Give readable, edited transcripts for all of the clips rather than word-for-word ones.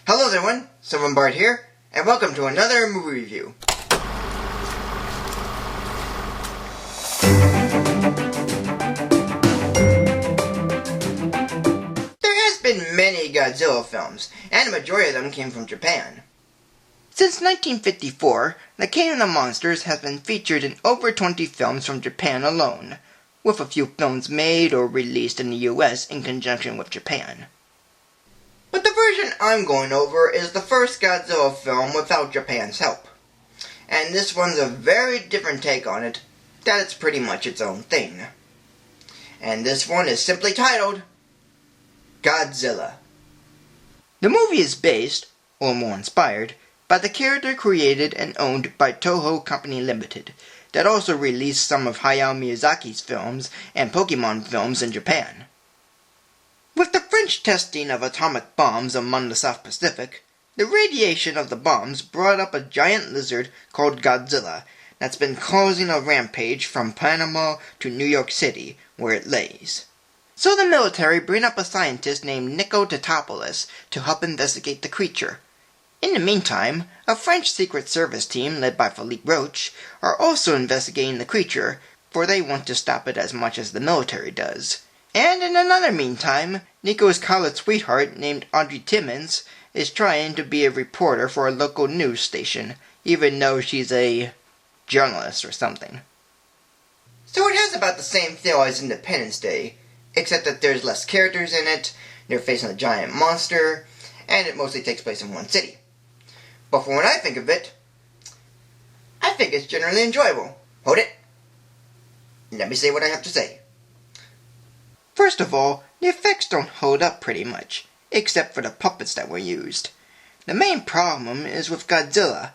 Hello everyone, Bart here, and welcome to another movie review. There has been many Godzilla films, and the majority of them came from Japan. Since 1954, the King of the Monsters has been featured in over 20 films from Japan alone, with a few films made or released in the US in conjunction with Japan. But the version I'm going over is the first Godzilla film without Japan's help. And this one's a very different take on it, that it's pretty much its own thing. And this one is simply titled Godzilla. The movie is based, or more inspired, by the character created and owned by Toho Company Limited, that also released some of Hayao Miyazaki's films and Pokemon films in Japan. With the French testing of atomic bombs among the South Pacific, the radiation of the bombs brought up a giant lizard called Godzilla that's been causing a rampage from Panama to New York City, where it lays. So the military bring up a scientist named Nico Totopoulos to help investigate the creature. In the meantime, a French Secret Service team led by Philippe Roche are also investigating the creature, for they want to stop it as much as the military does. And in another meantime, Nico's college sweetheart named Audrey Timmons is trying to be a reporter for a local news station, even though she's a journalist or something. So it has about the same feel as Independence Day, except that there's less characters in it, they're facing a giant monster, and it mostly takes place in one city. But from what I think of it, I think it's generally enjoyable. Hold it. Let me say what I have to say. First of all, the effects don't hold up pretty much, except for the puppets that were used. The main problem is with Godzilla,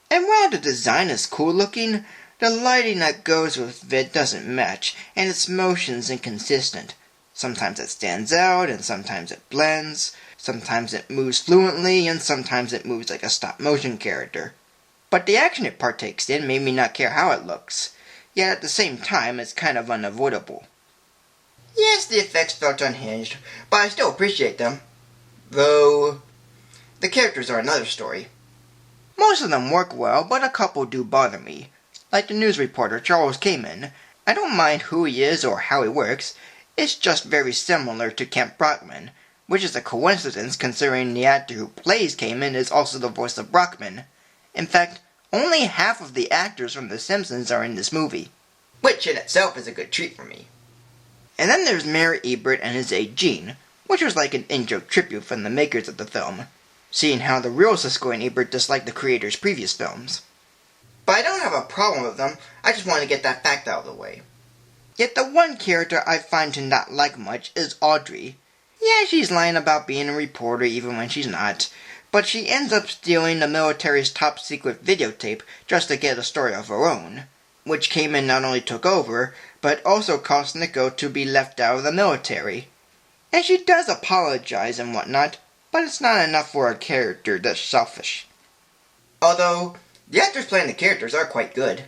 and while the design is cool looking, the lighting that goes with it doesn't match, and its motion's inconsistent. Sometimes it stands out, and sometimes it blends, sometimes it moves fluently, and sometimes it moves like a stop-motion character. But the action it partakes in made me not care how it looks, yet at the same time it's kind of unavoidable. Yes, the effects felt unhinged, but I still appreciate them. Though, the characters are another story. Most of them work well, but a couple do bother me. Like the news reporter Charles Kamen. I don't mind who he is or how he works, it's just very similar to Kent Brockman, which is a coincidence considering the actor who plays Kamen is also the voice of Brockman. In fact, only half of the actors from The Simpsons are in this movie, which in itself is a good treat for me. And then there's Mayor Ebert and his aide Jean, which was like an in-joke tribute from the makers of the film, seeing how the real Sisko and Ebert disliked the creators' previous films. But I don't have a problem with them, I just want to get that fact out of the way. Yet the one character I find to not like much is Audrey. Yeah, she's lying about being a reporter even when she's not, but she ends up stealing the military's top-secret videotape just to get a story of her own, which Kamen not only took over, but also caused Nico to be left out of the military. And she does apologize and whatnot, but it's not enough for a character that's selfish. Although, the actors playing the characters are quite good.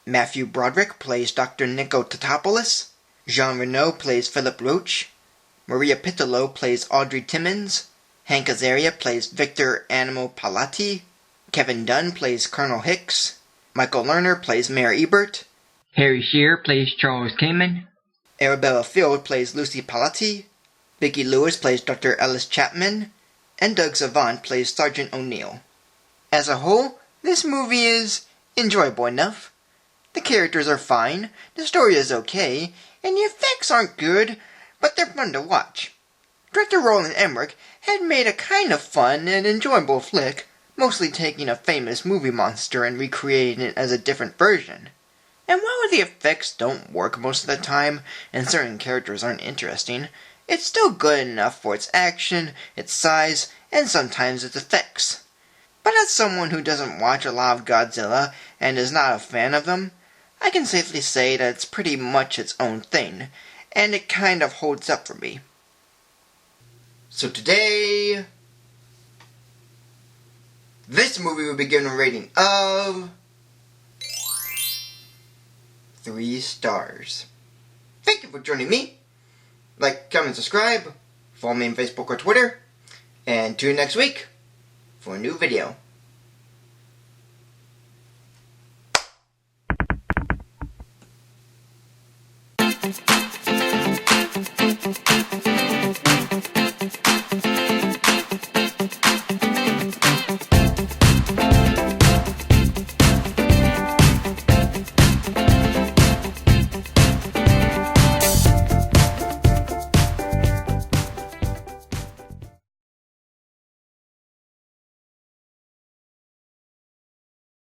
Matthew Broderick plays Dr. Nico Totopoulos, Jean Reno plays Philippe Roche, Maria Pitillo plays Audrey Timmons, Hank Azaria plays Victor Animal Palati, Kevin Dunn plays Colonel Hicks, Michael Lerner plays Mayor Ebert, Harry Shearer plays Charles Kamen, Arabella Field plays Lucy Palati, Vicki Lewis plays Dr. Ellis Chapman, and Doug Savant plays Sergeant O'Neill. As a whole, this movie is enjoyable enough. The characters are fine, the story is okay, and the effects aren't good, but they're fun to watch. Director Roland Emmerich had made a kind of fun and enjoyable flick, mostly taking a famous movie monster and recreating it as a different version. And while the effects don't work most of the time, and certain characters aren't interesting, it's still good enough for its action, its size, and sometimes its effects. But as someone who doesn't watch a lot of Godzilla and is not a fan of them, I can safely say that it's pretty much its own thing, and it kind of holds up for me. So today, this movie will be given a rating of 3 stars. Thank you for joining me. Like, comment, subscribe, follow me on Facebook or Twitter, And tune in next week for a new video.